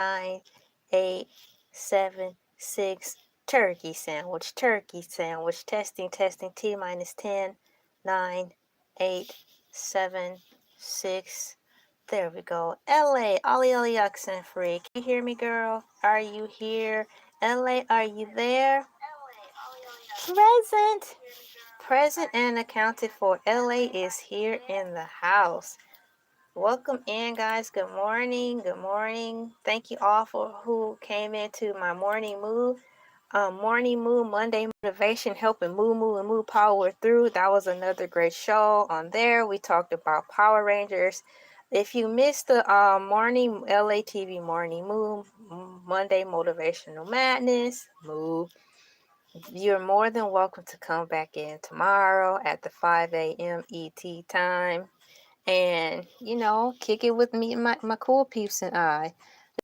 9, 8, 7, 6. Turkey sandwich. Testing. T minus 10, 9, 8, 7, 6. There we go. LA, Ollie accent free. Can you hear me, girl? Are you here? LA, are you there? Present and accounted for. LA is here in the house. Welcome in, guys. Good morning. Thank you all for who came into my morning move. Monday motivation, helping move power through. That was another great show on there. We talked about Power Rangers. If you missed the morning LA TV morning move, Monday motivational madness move, you're more than welcome to come back in tomorrow at the 5 a.m. ET time and, kick it with me and my cool peeps and I.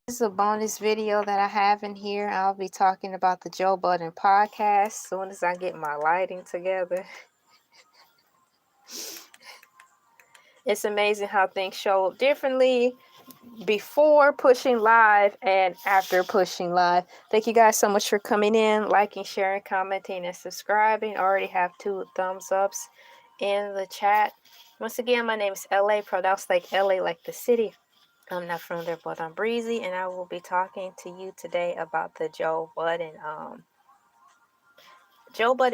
This is a bonus video that I have in here. I'll be talking about the Joe Budden Podcast as soon as I get my lighting together. It's amazing how things show up differently before pushing live and after pushing live. Thank you guys so much for coming in, liking, sharing, commenting, and subscribing. I already have 2 thumbs ups in the chat. Once again, my name is LA, pronounced like LA, like the city. I'm not from there, but I'm breezy, and I will be talking to you today about the Joe Budden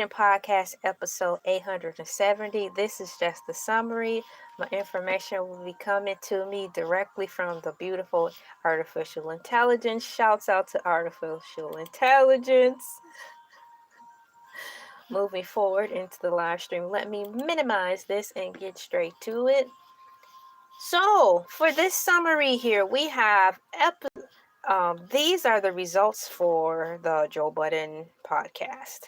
Podcast episode 870. This is just the summary. My information will be coming to me directly from the beautiful artificial intelligence. Shouts out to artificial intelligence. Moving forward into the live stream, let me minimize this and get straight to it. So, for this summary here, we have these are the results for the Joe Budden podcast.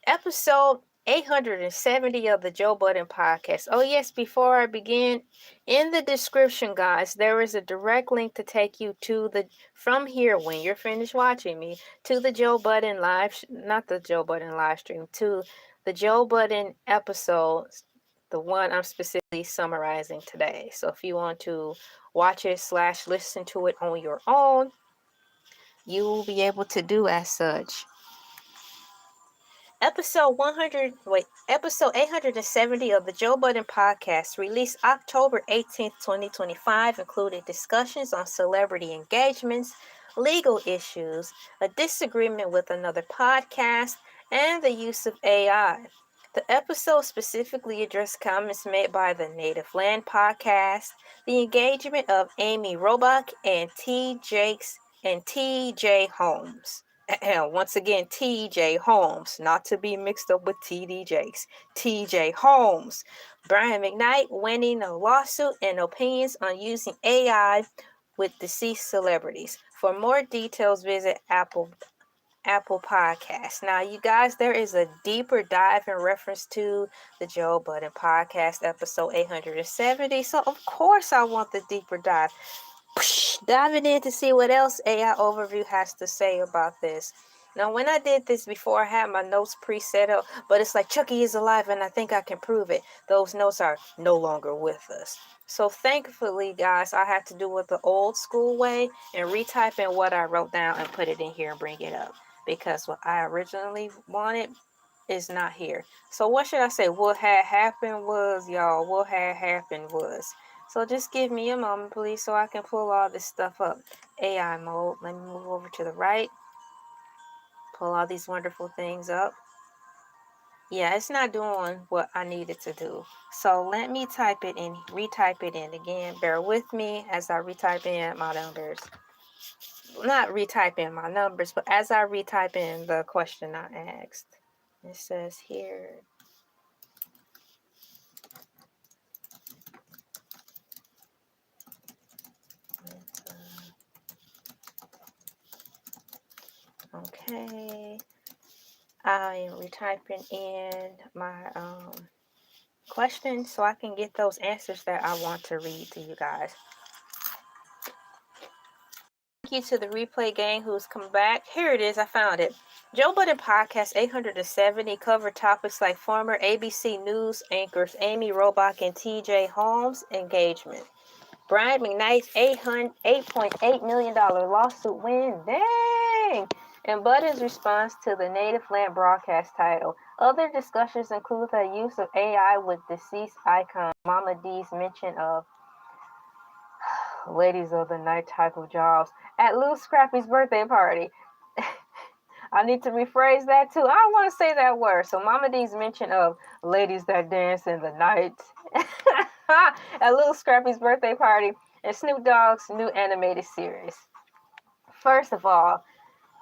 Episode 870 of the Joe Budden Podcast. Oh, yes, before I begin, in the description, guys, there is a direct link to take you to from here, when you're finished watching me, to the Joe Budden not the Joe Budden live stream, to the Joe Budden episodes, the one I'm specifically summarizing today. So if you want to watch it / listen to it on your own, you will be able to do as such. Episode 870 of the Joe Budden Podcast, released October 18th, 2025, included discussions on celebrity engagements, legal issues, a disagreement with another podcast, and the use of AI. The episode specifically addressed comments made by the Native Land Podcast, the engagement of Amy Robach and T.J. Holmes. Once again, T.J. Holmes, not to be mixed up with T.D. Jakes. T.J. Holmes. Brian McKnight winning a lawsuit and opinions on using AI with deceased celebrities. For more details, visit Apple Podcasts. Now, you guys, there is a deeper dive in reference to the Joe Budden Podcast, episode 870. So, of course, I want the deeper dive. Diving in to see what else AI Overview has to say about this. Now, when I did this before, I had my notes preset up, but it's like Chucky is alive and I think I can prove it. Those notes are no longer with us. So thankfully, guys, I had to do it the old school way and retype in what I wrote down and put it in here and bring it up, because what I originally wanted is not here. So what should I say? What had happened was, y'all, so just give me a moment, please, so I can pull all this stuff up. AI mode. Let me move over to the right. Pull all these wonderful things up. Yeah, it's not doing what I needed to do. So let me retype it in again. Bear with me as I retype in my numbers. Not retype in my numbers, but as I retype in the question I asked. It says here... Okay, I am retyping in my questions so I can get those answers that I want to read to you guys. Thank you to the replay gang who's come back. Here it is. I found it. Joe Budden Podcast 870 covered topics like former ABC News anchors Amy Robach and T.J. Holmes' engagement. Brian McKnight's $8.8 million lawsuit win. Dang! And Budden's response to the native land broadcast title. Other discussions include the use of AI with deceased icon Mama D's mention of ladies of the night type of jobs at Lil Scrappy's birthday party. I need to rephrase that too. I don't want to say that word. So Mama D's mention of ladies that dance in the night at Lil Scrappy's birthday party and Snoop Dogg's new animated series. First of all,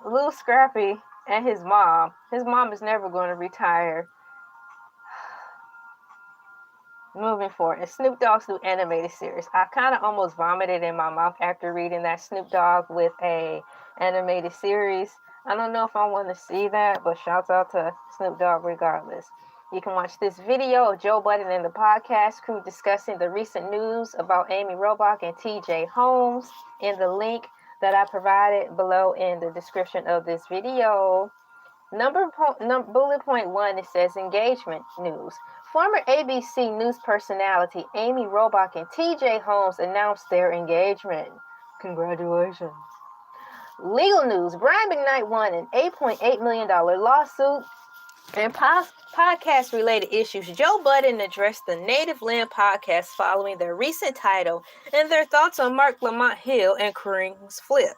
Lil Scrappy and his mom is never going to retire. Moving forward, and Snoop Dogg's new animated series. I kind of almost vomited in my mouth after reading that Snoop Dogg with a animated series. I don't know if I want to see that, but shouts out to Snoop Dogg regardless. You can watch this video of Joe Budden and the podcast crew discussing the recent news about Amy Robach and TJ Holmes in the link that I provided below in the description of this video. Bullet point 1, it says engagement news. Former ABC News personality Amy Robach and TJ Holmes announced their engagement. Congratulations. Legal news. Brian McKnight won an $8.8 million lawsuit. And podcast-related issues. Joe Budden addressed the Native Land podcast following their recent title and their thoughts on Mark Lamont Hill and Kareem's flip.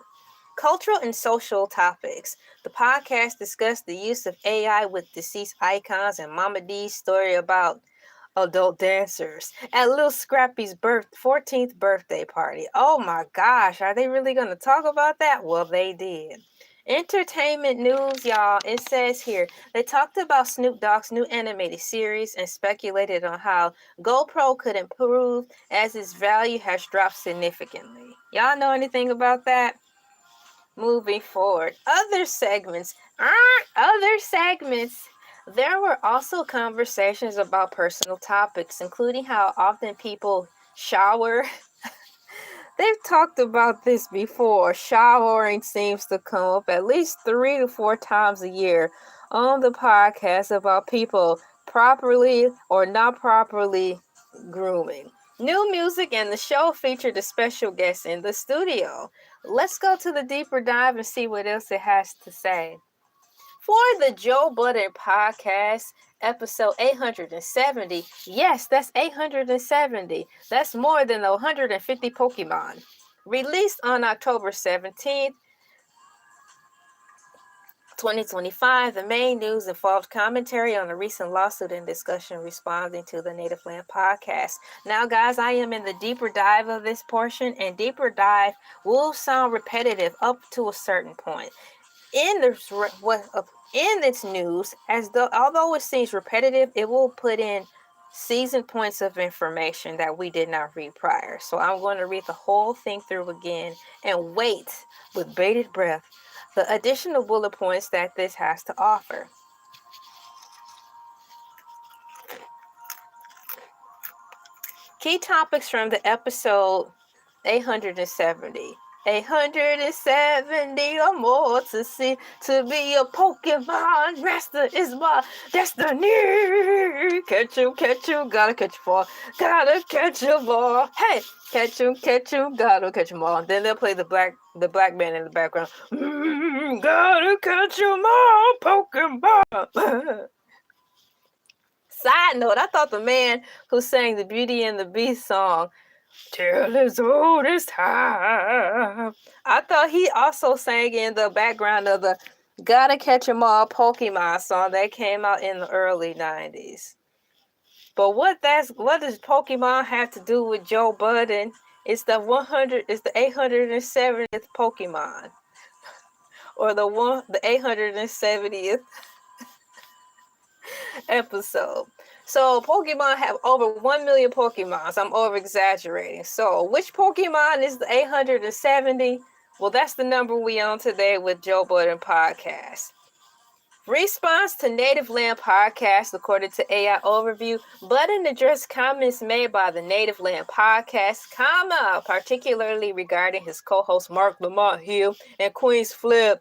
Cultural and social topics. The podcast discussed the use of AI with deceased icons and Mama D's story about adult dancers at Lil Scrappy's 14th birthday party. Oh my gosh, are they really going to talk about that? Well, they did. Entertainment news, y'all. It says here, they talked about Snoop Dogg's new animated series and speculated on how GoPro could improve as its value has dropped significantly. Y'all know anything about that? Moving forward, other segments. There were also conversations about personal topics, including how often people shower. They've talked about this before. Showering seems to come up at least 3 to 4 times a year on the podcast about people properly or not properly grooming. New music and the show featured a special guest in the studio. Let's go to the deeper dive and see what else it has to say. For the Joe Budden Podcast, episode 870. Yes, that's 870. That's more than 150 Pokemon. Released on October 17th, 2025, the main news involved commentary on a recent lawsuit and discussion responding to the Native Land podcast. Now, guys, I am in the deeper dive of this portion, and deeper dive will sound repetitive up to a certain point. In its news, although it seems repetitive, it will put in season points of information that we did not read prior. So I'm going to read the whole thing through again and wait with bated breath the additional bullet points that this has to offer. Key topics from the episode 870. 870 or more to see, to be a Pokemon master is my destiny. Catch him, gotta catch 'em all, gotta catch 'em all. Hey, catch him, gotta catch 'em all. And then they'll play the black man in the background. Gotta catch 'em all, Pokemon. Side note, I thought the man who sang the Beauty and the Beast song till as old as time, I thought he also sang in the background of the Gotta Catch 'Em All Pokemon song that came out in the early 90s. But what does Pokemon have to do with Joe Budden? It's the 870th Pokemon. Or the 870th episode. So Pokemon have over 1 million Pokemons. I'm over exaggerating. So which Pokemon is the 870? Well, that's the number we on today with Joe Budden Podcast. Response to Native Land Podcast, according to AI Overview, Budden addressed comments made by the Native Land Podcast, particularly regarding his co-host Mark Lamont Hill and Queen's flip.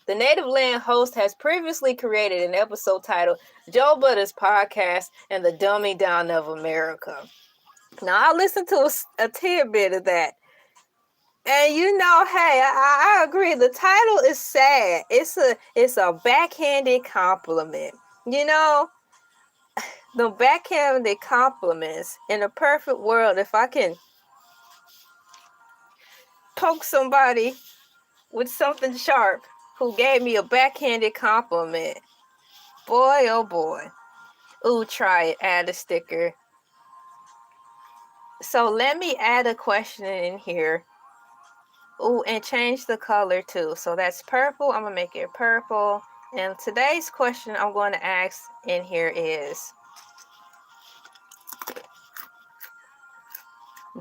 The Native Land host has previously created an episode titled Joe Budden's Podcast and the Dumbing Down of America. Now, I listened to a tidbit of that. And you know, hey, I agree. The title is sad. It's a backhanded compliment. You know, the backhanded compliments in a perfect world. If I can poke somebody with something sharp who gave me a backhanded compliment, boy, oh boy. Ooh, try it. Add a sticker. So let me add a question in here. Ooh, and change the color too. So that's purple. I'm going to make it purple. And today's question I'm going to ask in here is,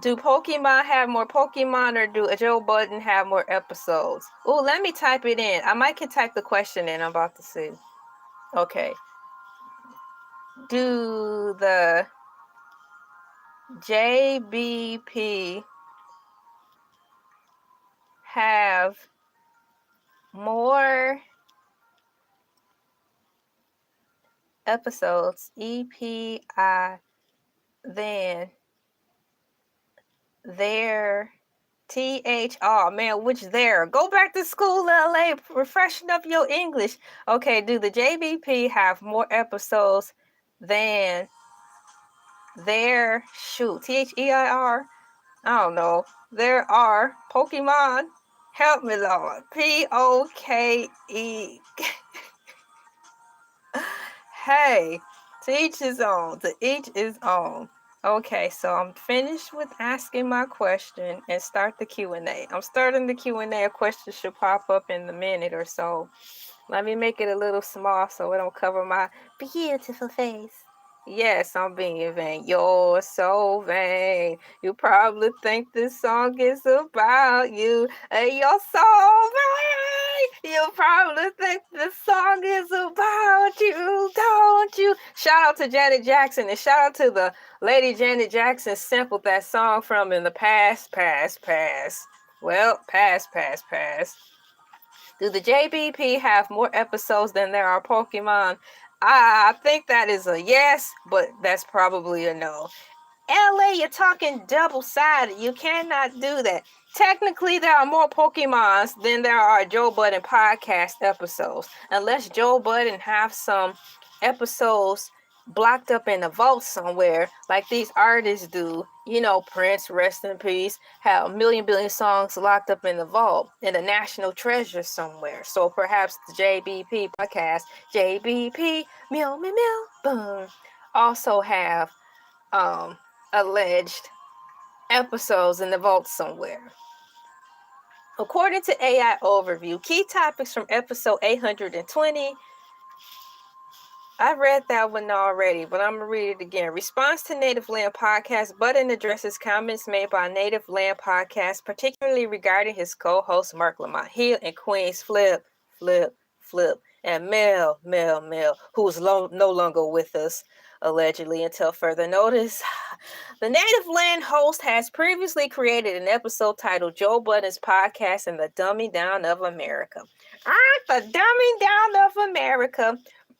do Pokemon have more Pokemon, or do Joe Budden have more episodes? Ooh, let me type it in. I might can type the question in. I'm about to see. Okay. Do the JBP have more episodes, EPI, than their THR? Man, which there? Go back to school, LA, refreshing up your English. Okay, do the JBP have more episodes than their, shoot, THEIR? I don't know. There are Pokemon. Help me, Lord. POKE. Hey, to each his own. To each his own. Okay, so I'm finished with asking my question and start the Q&A. I'm starting the Q&A. A question should pop up in a minute or so. Let me make it a little small so it don't cover my beautiful face. Yes, I'm being vain. You're so vain. You probably think this song is about you. And you're so vain. You probably think this song is about you, don't you? Shout out to Janet Jackson, and shout out to the lady Janet Jackson sampled that song from in the past. Well, past. Do the JBP have more episodes than there are Pokemon? I think that is a yes, but that's probably a no. LA, you're talking double-sided. You cannot do that. Technically, there are more Pokemons than there are Joe Budden podcast episodes. Unless Joe Budden have some episodes blocked up in a vault somewhere, like these artists do. You know, Prince, rest in peace, have a billion songs locked up in the vault, in a national treasure somewhere. So perhaps the JBP podcast, JBP, meow, meow, meow, boom, also have alleged episodes in the vault somewhere. According to AI Overview, key topics from episode 820. I read that one already, but I'm going to read it again. Response to Native Land Podcast. Budden addresses comments made by Native Land Podcast, particularly regarding his co-host Mark Lamont Hill and Queen's Flip, and Mel, who is no longer with us, allegedly, until further notice. The Native Land host has previously created an episode titled Joe Budden's Podcast and the Dumbing Down of America. The Dumbing Down of America.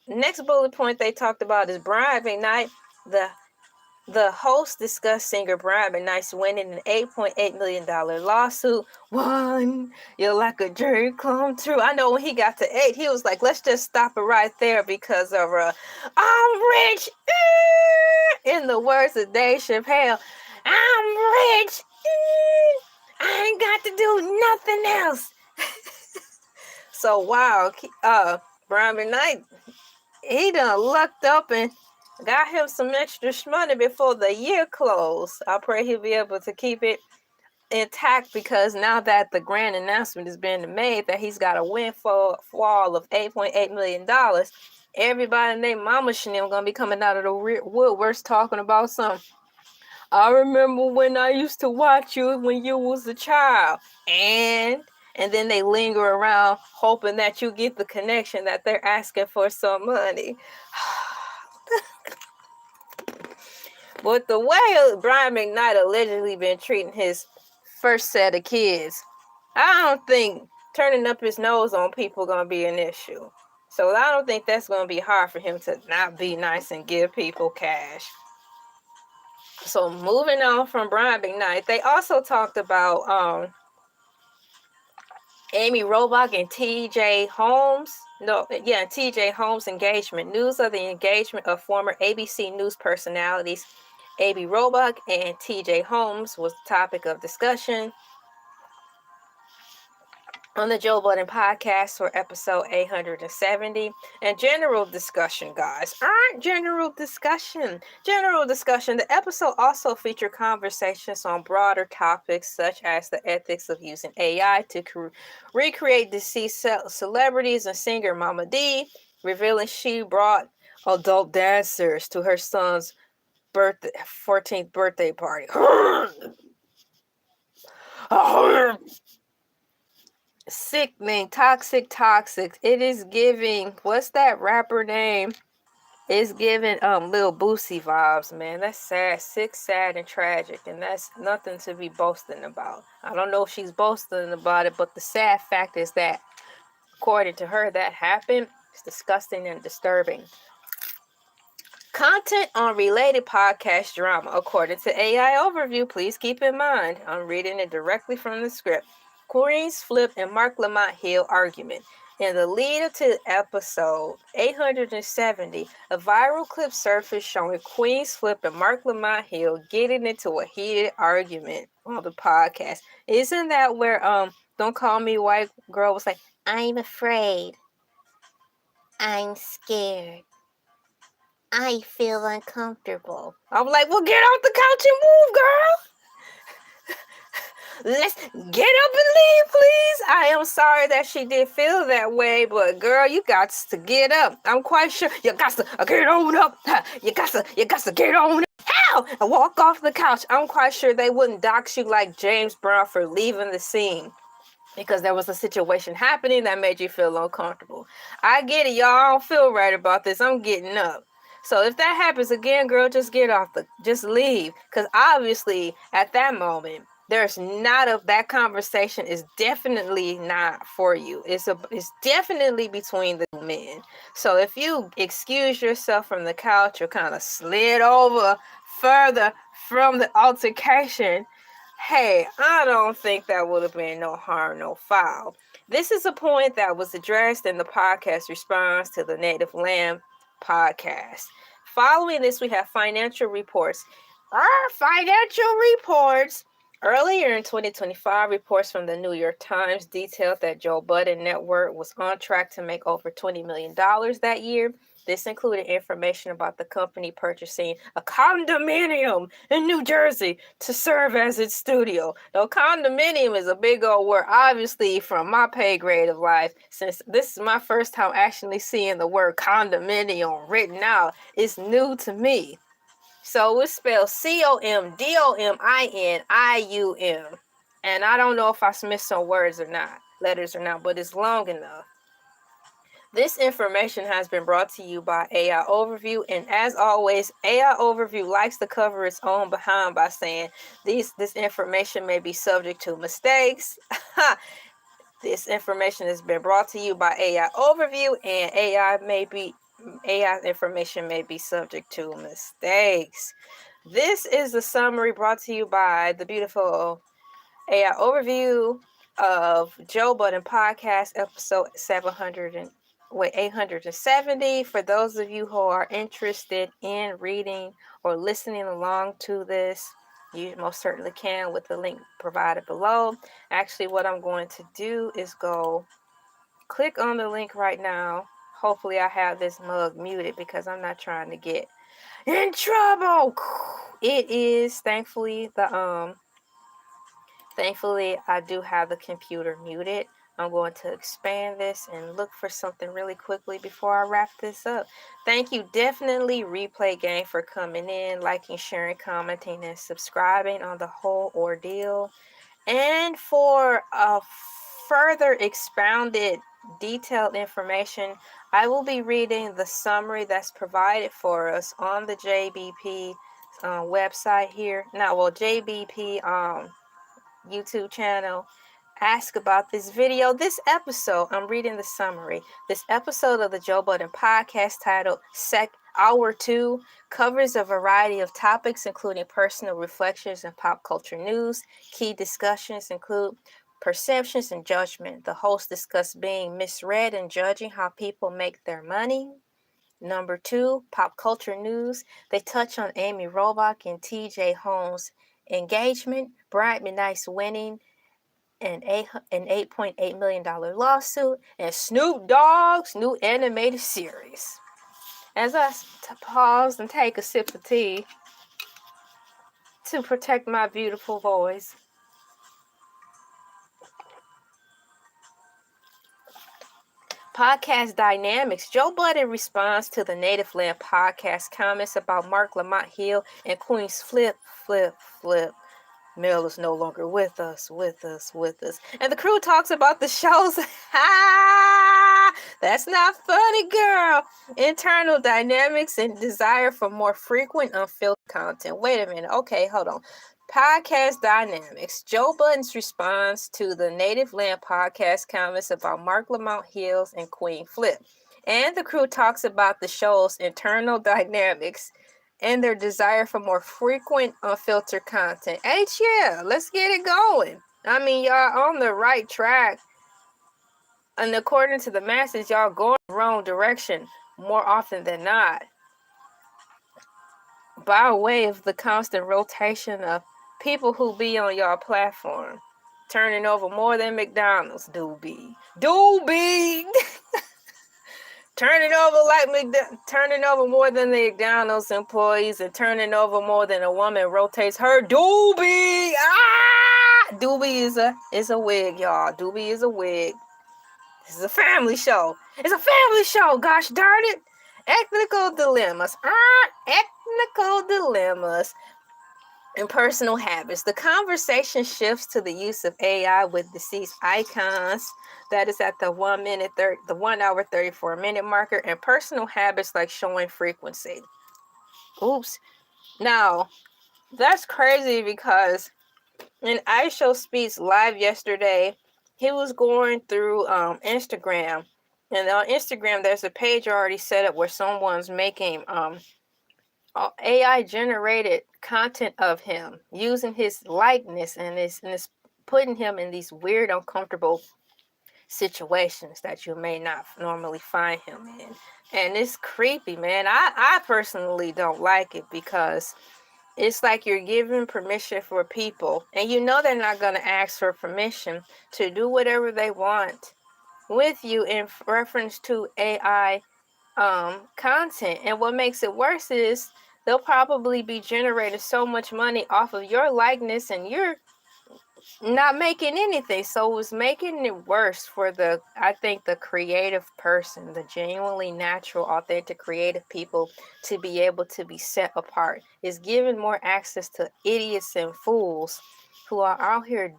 Next bullet point they talked about is Brian McKnight. The host discussed singer Brian McKnight's winning an $8.8 million lawsuit. One, you're like a dream come true. I know when he got to 8, he was like, let's just stop it right there because of I'm rich. In the words of Dave Chappelle, I'm rich. I ain't got to do nothing else. So wow, Brian McKnight, he done lucked up and got him some extra money before the year closed. I pray he'll be able to keep it intact, because now that the grand announcement has been made that he's got a windfall of $8.8 million, everybody and their mama Chanel gonna be coming out of the woodworks talking about something. I remember when I used to watch you when you was a child, and then they linger around hoping that you get the connection that they're asking for some money. But the way Brian McKnight allegedly been treating his first set of kids, I don't think turning up his nose on people gonna be an issue. So I don't think that's gonna be hard for him to not be nice and give people cash. So moving on from Brian McKnight, they also talked about Amy Robach and TJ Holmes. TJ Holmes engagement. News of the engagement of former ABC News personalities Amy Robach and TJ Holmes was the topic of discussion on the Joe Budden Podcast for episode 870. And general discussion, guys. General discussion. The episode also featured conversations on broader topics such as the ethics of using AI to recreate deceased celebrities and singer Mama D, revealing she brought adult dancers to her son's 14th birthday party. Sickening, toxic. It is giving, what's that rapper name? It's giving Lil Boosie vibes, man. That's sad, sick, sad, and tragic, and that's nothing to be boasting about. I don't know if she's boasting about it, but the sad fact is that, according to her, that happened. It's disgusting and disturbing. Content on related podcast drama. According to AI Overview, please keep in mind, I'm reading it directly from the script. Queen's Flip and Mark Lamont Hill argument. In the lead up to episode 870, a viral clip surfaced showing Queen's Flip and Mark Lamont Hill getting into a heated argument on the podcast. Isn't that where Don't Call Me White Girl was like, I'm afraid, I'm scared, I feel uncomfortable. I'm like, well, get off the couch and move, girl. Let's get up and leave, please. I am sorry that she did feel that way, but girl, you got to get up. I'm quite sure you got to get on up. You got to get on up. Hell, and walk off the couch. I'm quite sure they wouldn't dox you like James Brown for leaving the scene, because there was a situation happening that made you feel uncomfortable. I get it, y'all. I don't feel right about this. I'm getting up. So if that happens again, girl, just just leave. Because obviously, at that moment, that conversation is definitely not for you. It's definitely between the two men. So if you excuse yourself from the couch or kind of slid over further from the altercation, hey, I don't think that would have been no harm, no foul. This is a point that was addressed in the podcast response to the Native Land podcast. Following this, we have financial reports. Earlier in 2025, reports from the New York Times detailed that Joe Budden Network was on track to make over $20 million that year. This included information about the company purchasing a condominium in New Jersey to serve as its studio. Now, condominium is a big old word, obviously, from my pay grade of life. Since this is my first time actually seeing the word condominium written out, it's new to me. So it's spelled COMDOMINIUM. And I don't know if I missed some letters or not, but it's long enough. This information has been brought to you by AI Overview, and as always, AI Overview likes to cover its own behind by saying this information may be subject to mistakes. This information has been brought to you by AI Overview, and AI information may be subject to mistakes. This is the summary brought to you by the beautiful AI Overview of Joe Budden Podcast episode 870. For those of you who are interested in reading or listening along to this, you most certainly can with the link provided below. Actually, what I'm going to do is go click on the link right now. Hopefully I have this mug muted because I'm not trying to get in trouble. It is thankfully I do have the computer muted. I'm going to expand this and look for something really quickly before I wrap this up. Thank you, definitely Replay Game, for coming in, liking, sharing, commenting, and subscribing on the whole ordeal. And for further expounded, detailed information, I will be reading the summary that's provided for us on the JBP website here. JBP YouTube channel. Ask about this video. This episode, I'm reading the summary. This episode of the Joe Budden Podcast titled Hour 2 covers a variety of topics, including personal reflections and pop culture news. Key discussions include perceptions and judgment. The hosts discuss being misread and judging how people make their money. Number 2, pop culture news. They touch on Amy Robach and TJ Holmes' engagement, Brian McKnight's winning an $8.8 million lawsuit, and Snoop Dogg's new animated series. As I pause and take a sip of tea to protect my beautiful voice. Podcast dynamics. Joe Budden responds to the Native Land podcast comments about Mark Lamont Hill and Queen's Flip. Mel is no longer with us. And the crew talks about the show's that's not funny, girl. Internal dynamics and desire for more frequent, unfiltered content. Wait a minute. Okay, hold on. Podcast dynamics. Joe Budden's response to the Native Land podcast comments about Mark Lamont Hills and Queen Flip. And the crew talks about the show's internal dynamics and their desire for more frequent, unfiltered content. Yeah, let's get it going. I mean, y'all on the right track. And according to the masses, y'all going the wrong direction more often than not. By way of the constant rotation of people who be on y'all platform. Turning over more than McDonald's, Doobie. Turning over more than the McDonald's employees and turning over more than a woman rotates her doobie. Doobie is a wig, y'all. Doobie is a wig. This is a family show. It's a family show, gosh darn it. Ethnical dilemmas. And personal habits. The conversation shifts to the use of AI with deceased icons. That is at the 1 hour 34 minute marker, and personal habits like showing frequency. Oops. Now, that's crazy because in iShow Speaks live yesterday, he was going through Instagram, and on Instagram there's a page already set up where someone's making AI generated content of him using his likeness, and it's putting him in these weird, uncomfortable situations that you may not normally find him in. And it's creepy, man. I personally don't like it because it's like you're giving permission for people, and you know they're not going to ask for permission to do whatever they want with you in reference to AI content. And what makes it worse is they'll probably be generating so much money off of your likeness and you're not making anything. So it's making it worse for I think the creative person, the genuinely natural, authentic, creative people to be able to be set apart. It's giving more access to idiots and fools who are out here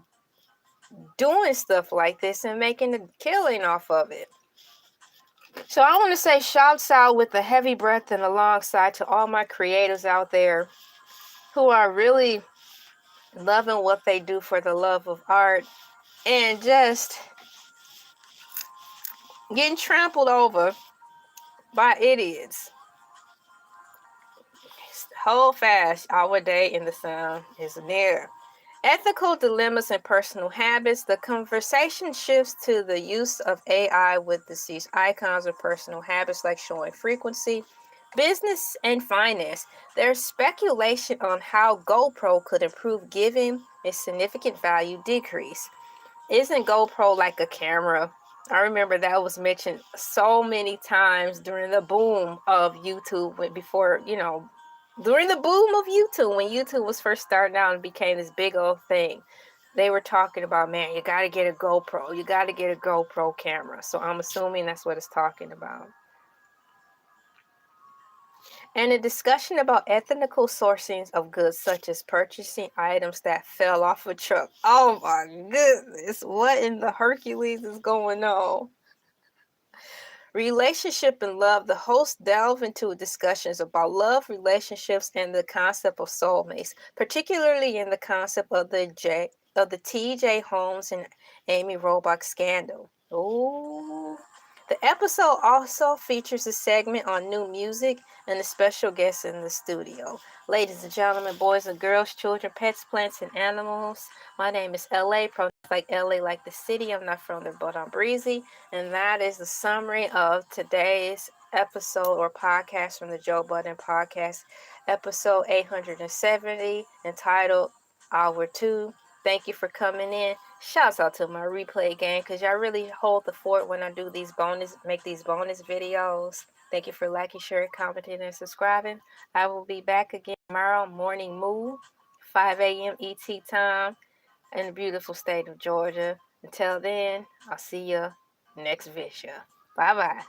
doing stuff like this and making a killing off of it. So I want to say shouts out with a heavy breath and alongside to all my creators out there who are really loving what they do for the love of art and just getting trampled over by idiots. Hold fast, our day in the sun is near. Ethical dilemmas and personal habits. The conversation shifts to the use of AI with deceased icons or personal habits like showing frequency. Business and finance. There's speculation on how GoPro could improve given a significant value decrease. Isn't GoPro like a camera? I remember that was mentioned so many times during the boom of YouTube during the boom of YouTube, when YouTube was first starting out and became this big old thing. They were talking about, man, you got to get a GoPro. You got to get a GoPro camera. So I'm assuming that's what it's talking about. And a discussion about ethical sourcing of goods, such as purchasing items that fell off a truck. Oh my goodness, what in the Hercules is going on? Relationship and love. The hosts delve into discussions about love, relationships, and the concept of soulmates, particularly in the concept of the T.J. Holmes and Amy Robach scandal. Ooh. The episode also features a segment on new music and a special guest in the studio. Ladies and gentlemen, boys and girls, children, pets, plants, and animals, my name is LA, like LA like the city. I'm not from there, but I'm breezy. And that is the summary of today's episode or podcast from the Joe Budden Podcast, episode 870, entitled Hour 2. Thank you for coming in. Shouts out to my replay gang, because y'all really hold the fort when I do make these bonus videos. Thank you for liking, sharing, commenting, and subscribing. I will be back again tomorrow morning move, 5 a.m. ET time in the beautiful state of Georgia. Until then, I'll see you next video. Bye-bye.